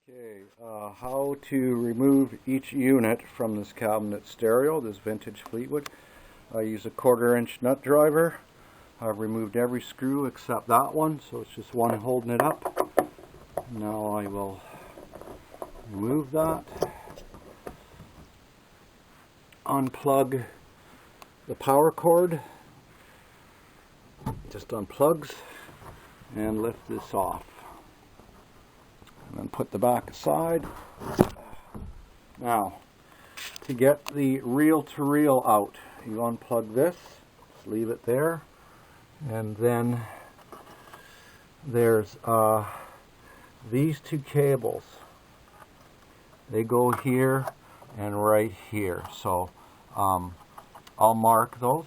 Okay, how to remove each unit from this cabinet stereo, this vintage Fleetwood. I use a 1/4-inch nut driver. I've removed every screw except that one, so it's just one holding it up. Now I will remove that, unplug the power cord, just unplugs, and lift this off. And then put the back aside. Now, to get the reel-to-reel out, you unplug this, just leave it there, and then there's these two cables. They go here and right here. So I'll mark those.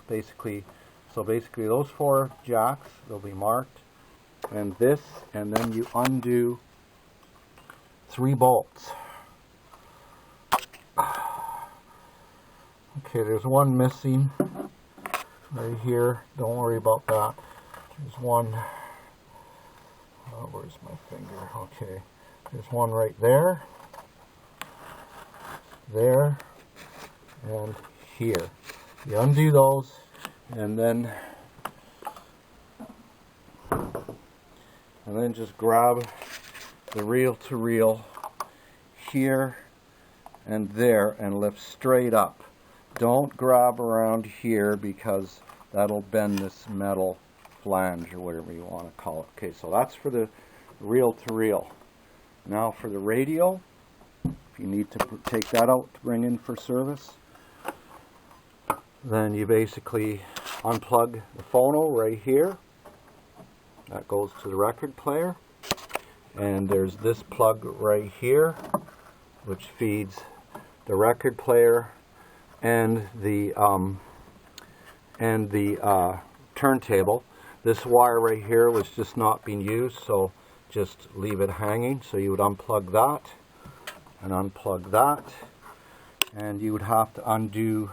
Basically those 4 jacks, they'll be marked. And this, and then you undo 3 bolts. Okay, there's one missing right here. Don't worry about that. There's one. Where's my finger? Okay, there's one right there, there, and here. You undo those, and then just grab the reel-to-reel here and there and lift straight up. Don't grab around here because that'll bend this metal flange or whatever you want to call it. Okay, so that's for the reel-to-reel. Now for the radio, if you need to take that out to bring in for service, then you basically unplug the phono right here. That goes to the record player, and there's this plug right here which feeds the record player and the turntable. This wire right here was just not being used, so just leave it hanging. So you would unplug that and unplug that, and you would have to undo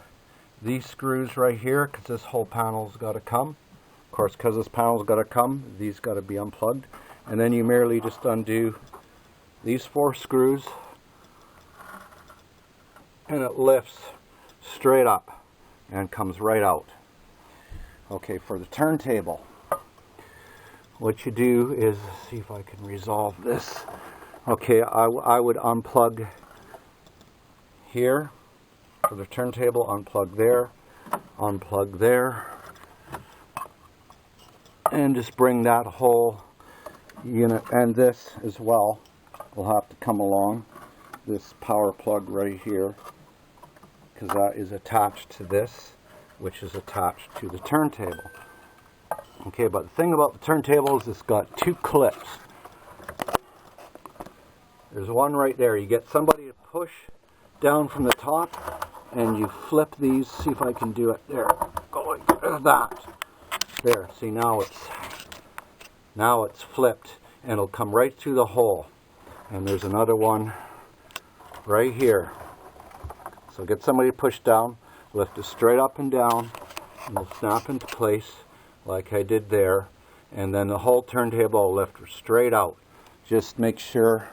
these screws right here because this whole panel's got to come. Of course, because this panel's got to come, these got to be unplugged. And then you merely just undo these 4 screws, and it lifts straight up and comes right out. Okay, for the turntable, what you do is, see if I can resolve this. Okay, I would unplug here for the turntable, unplug there, and just bring that whole unit, and this as well will have to come along, this power plug right here, because that is attached to this, which is attached to the turntable. Okay, but the thing about the turntable is it's got 2 clips. There's one right there. You get somebody to push down from the top, and you flip these. See if I can do it. There, go like that. There, see, now it's flipped, and it'll come right through the hole. And there's another one right here. So get somebody to push down, lift it straight up and down, and it'll snap into place like I did there. And then the whole turntable will lift straight out. Just make sure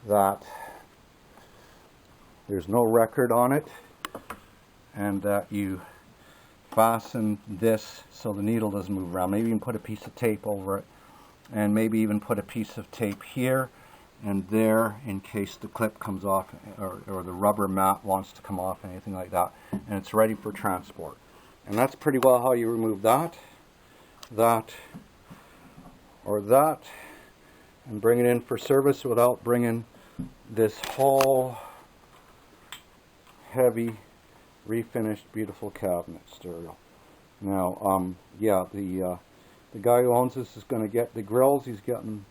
that there's no record on it, and that you fasten this so the needle doesn't move around. Maybe even put a piece of tape over it, and maybe even put a piece of tape here and there in case the clip comes off, or the rubber mat wants to come off, anything like that, and it's ready for transport. And that's pretty well how you remove that, or that, and bring it in for service without bringing this whole heavy refinished beautiful cabinet stereo. Now yeah, the guy who owns this is going to get the grills. He's getting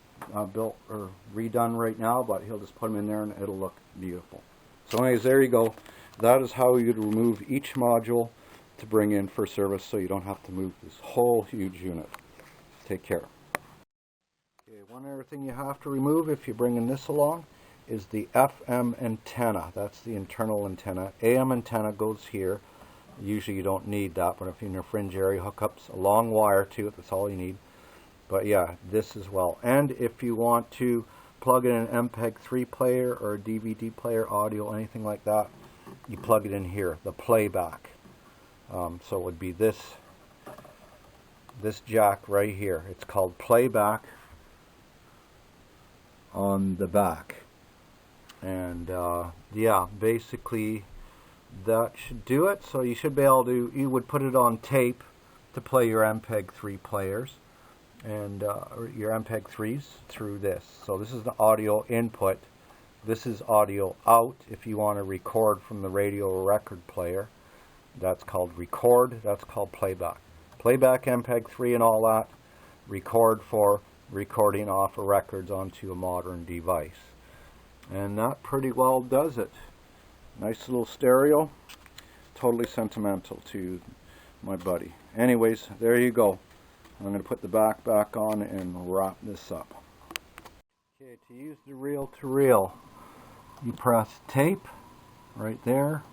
built or redone right now, but he'll just put them in there and it'll look beautiful. So anyways, there you go. That is how you'd remove each module to bring in for service, so you don't have to move this whole huge unit. Take care. Okay, one other thing you have to remove if you're bringing this along is the FM antenna. That's the internal antenna. AM antenna goes here. Usually you don't need that, but if you're in a fringe area, hook up a long wire to it. That's all you need. But yeah, this as well. And if you want to plug in an MPEG-3 player or a DVD player, audio, anything like that, you plug it in here, the playback. So it would be this jack right here. It's called playback on the back. And yeah, basically that should do it. So you should be able to, you would put it on tape to play your MPEG-3 players and your MPEG-3s through this. So this is the audio input. This is audio out if you want to record from the radio or record player. That's called record. That's called playback. Playback MPEG-3 and all that. Record for recording off of records onto a modern device. And that pretty well does it. Nice little stereo. Totally sentimental to my buddy. Anyways, there you go. I'm going to put the back on and wrap this up. Okay, to use the reel-to-reel, you press tape right there.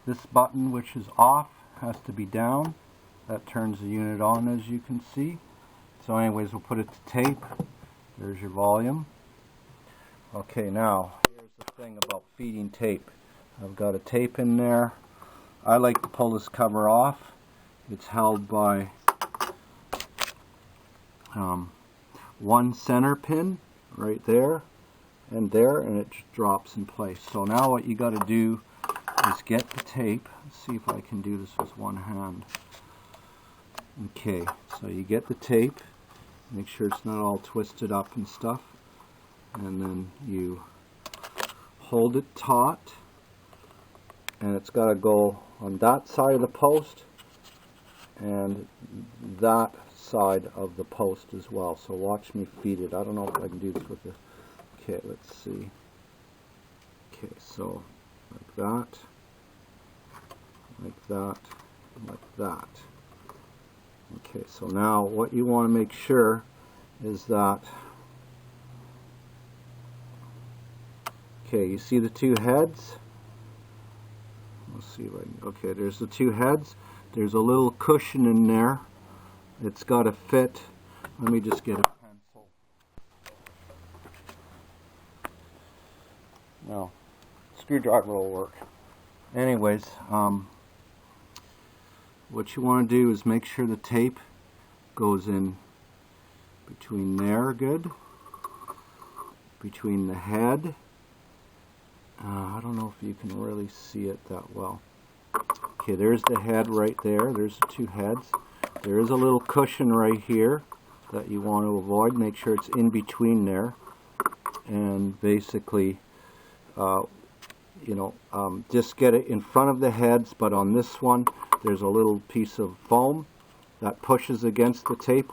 This button, which is off, has to be down. That turns the unit on, as you can see. So anyways, we'll put it to tape. There's your volume. Okay, now, here's the thing about feeding tape. I've got a tape in there. I like to pull this cover off. It's held by one center pin right there, and it just drops in place. So now what you got to do is get the tape. Let's see if I can do this with one hand. Okay, so you get the tape, make sure it's not all twisted up and stuff, and then you hold it taut, and it's got to go on that side of the post and that side of the post as well. So watch me feed it. I don't know if I can do this with the... Okay, let's see. Okay, so like that, like that, like that. Okay, so now what you want to make sure is that, okay, you see the two heads? Let's see if I can, okay, there's the two heads. There's a little cushion in there. It's got to fit. Let me just get a pencil. No, screwdriver will work. Anyways, what you want to do is make sure the tape goes in between there, good, between the head. I don't know if you can really see it that well. Okay, there's the head right there. There's the two heads. There is a little cushion right here that you want to avoid. Make sure it's in between there. And basically, just get it in front of the heads, but on this one, there's a little piece of foam that pushes against the tape.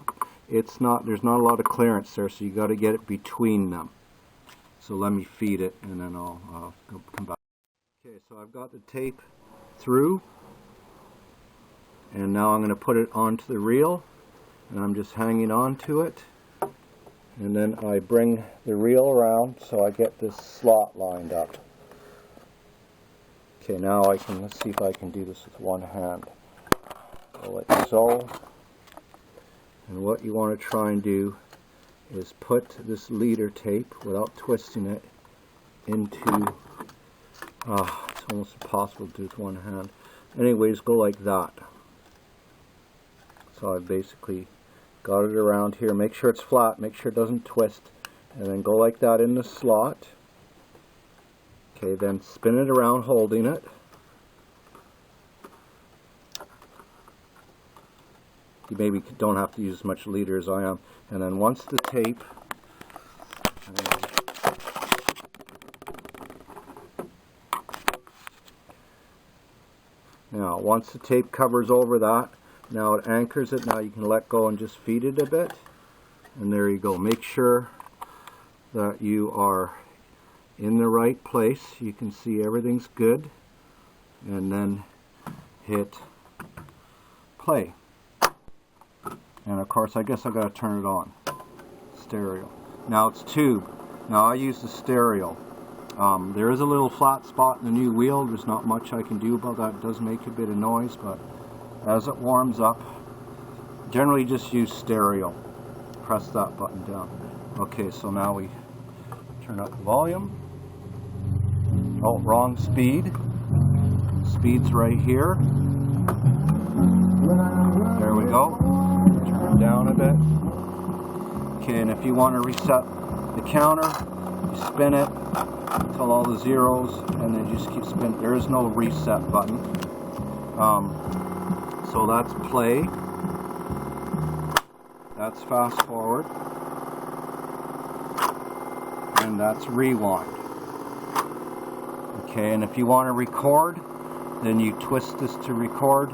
There's not a lot of clearance there, so you got to get it between them. So let me feed it, and then I'll come back. Okay, so I've got the tape through, and now I'm going to put it onto the reel, and I'm just hanging on to it, and then I bring the reel around so I get this slot lined up. Okay, now let's see if I can do this with one hand. Go like so. And what you want to try and do is put this leader tape, without twisting it, into, it's almost impossible to do with one hand. Anyways, go like that. So I basically got it around here. Make sure it's flat, make sure it doesn't twist, and then go like that in the slot. Okay, then spin it around holding it. You maybe don't have to use as much leader as I am. And then once the tape, now once the tape covers over that, now it anchors it. Now you can let go and just feed it a bit. And there you go. Make sure that you are in the right place. You can see everything's good, and then hit play. And of course, I guess I got to turn it on. Stereo. Now it's tube. Now I use the stereo. There is a little flat spot in the new wheel. There's not much I can do about that. It does make a bit of noise, but as it warms up, generally just use stereo press that button down. Okay, so now we turn up the volume. Oh, wrong speed. Speed's right here. There we go. Turn it down a bit. Okay, and if you want to reset the counter, you spin it until all the zeros, and then you just keep spinning. There is no reset button. So that's play. That's fast forward. And that's rewind. Okay, and if you want to record, then you twist this to record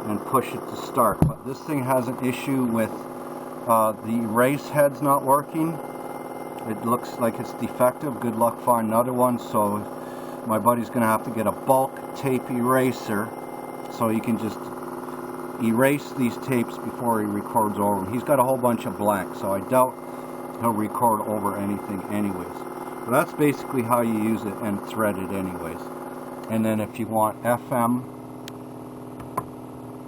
and push it to start. But this thing has an issue with the erase head's not working. It looks like it's defective. Good luck finding another one. So my buddy's going to have to get a bulk tape eraser so he can just erase these tapes before he records over them. He's got a whole bunch of blanks, so I doubt he'll record over anything anyways. But that's basically how you use it and thread it anyways. And then if you want FM,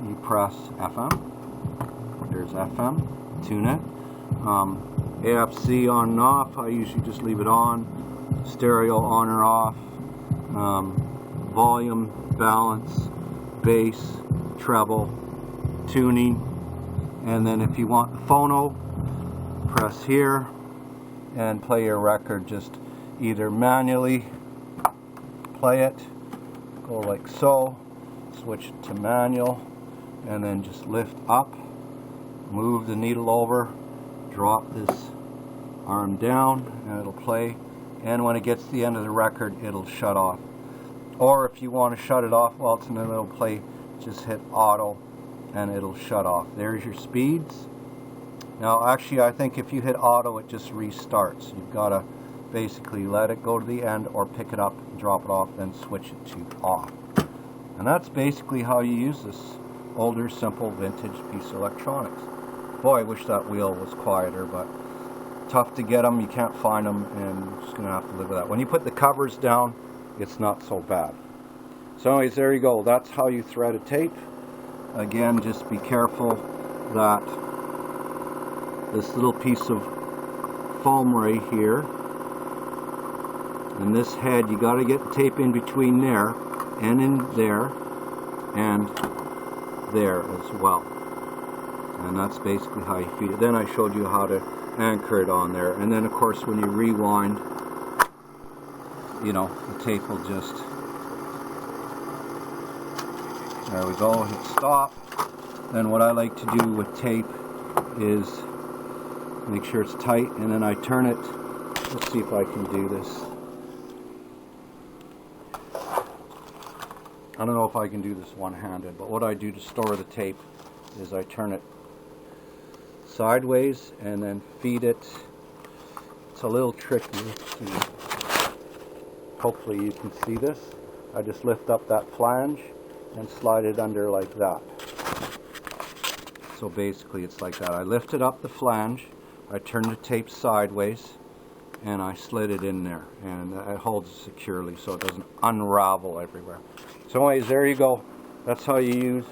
you press FM. There's FM, tune it. AFC on and off, I usually just leave it on. Stereo on or off. Volume, balance, bass, treble, tuning. And then if you want the phono, press here and play your record. Just either manually play it, go like so, switch it to manual, and then just lift up, move the needle over, drop this arm down, and it'll play. And when it gets to the end of the record, it'll shut off. Or if you want to shut it off while it's in the middle of play, just hit auto and it'll shut off. There's your speeds. Now actually I think if you hit auto it just restarts. You've got to basically let it go to the end or pick it up, drop it off, then switch it to off. And that's basically how you use this older, simple, vintage piece of electronics. Boy, I wish that wheel was quieter, but tough to get them, you can't find them, and you're just going to have to live with that. When you put the covers down, it's not so bad. So anyways, there you go. That's how you thread a tape. Again, just be careful that this little piece of foam right here and this head, you got to get the tape in between there and in there and there as well. And that's basically how you feed it. Then I showed you how to anchor it on there. And then of course when you rewind, you know, the tape will just, there we go, hit stop. Then what I like to do with tape is make sure it's tight, and then I turn it. Let's see if I can do this. I don't know if I can do this one-handed, but what I do to store the tape is I turn it sideways and then feed it. It's a little tricky. Hopefully you can see this. I just lift up that flange and slide it under like that. So basically it's like that. I lifted up the flange, I turn the tape sideways, and I slid it in there, and it holds it securely so it doesn't unravel everywhere. So anyways, there you go. That's how you use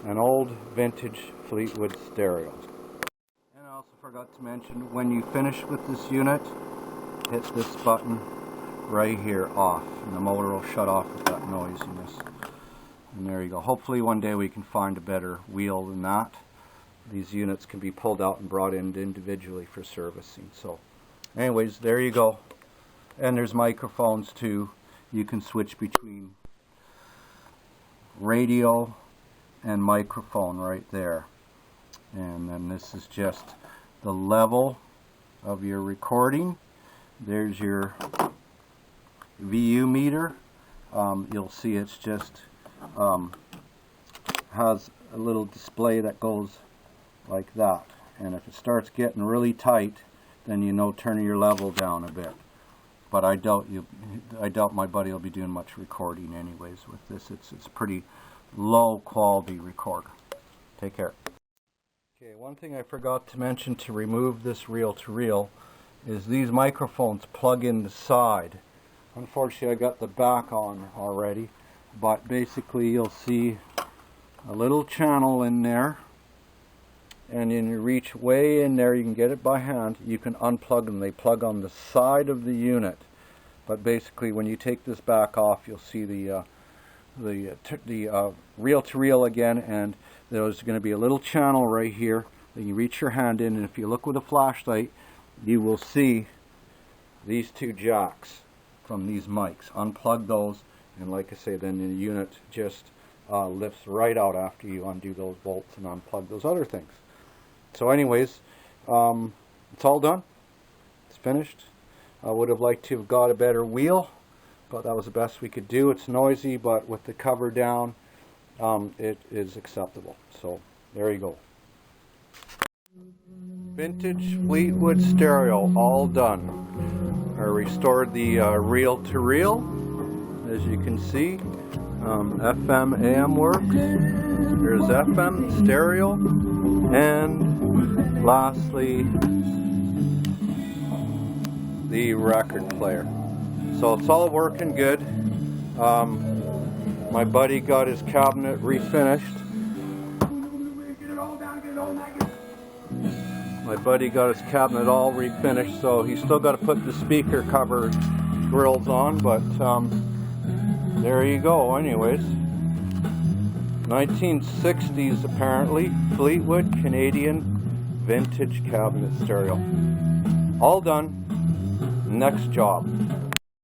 an old vintage Fleetwood stereo. And I also forgot to mention, when you finish with this unit, hit this button right here off, and the motor will shut off with that noisiness. And there you go. Hopefully one day we can find a better wheel than that. These units can be pulled out and brought in individually for servicing. So anyways, there you go. And there's microphones too. You can switch between radio and microphone right there. And then this is just the level of your recording. There's your VU meter. You'll see it's just has a little display that goes like that, and if it starts getting really tight, then you know, turn your level down a bit. But I doubt my buddy will be doing much recording anyways with this. It's a pretty low quality recorder. Take care. Okay, one thing I forgot to mention to remove this reel-to-reel is these microphones plug in the side. Unfortunately, I got the back on already, but basically you'll see a little channel in there, and then you reach way in there, you can get it by hand, you can unplug them. They plug on the side of the unit. But basically when you take this back off, you'll see the reel-to-reel again, and there's going to be a little channel right here that you reach your hand in, and if you look with a flashlight, you will see these two jacks from these mics. Unplug those, and like I say, then the unit just lifts right out after you undo those bolts and unplug those other things. So anyways, it's all done. It's finished. I would have liked to have got a better wheel, but that was the best we could do. It's noisy, but with the cover down, it is acceptable. So there you go. Vintage Fleetwood stereo, all done. I restored the reel-to-reel, as you can see. FM, AM works. There's FM, stereo, and lastly, the record player. So it's all working good. My buddy got his cabinet refinished. My buddy got his cabinet all refinished, so he's still got to put the speaker cover grills on, but there you go. Anyways, 1960s apparently, Fleetwood Canadian vintage cabinet stereo. All done. Next job.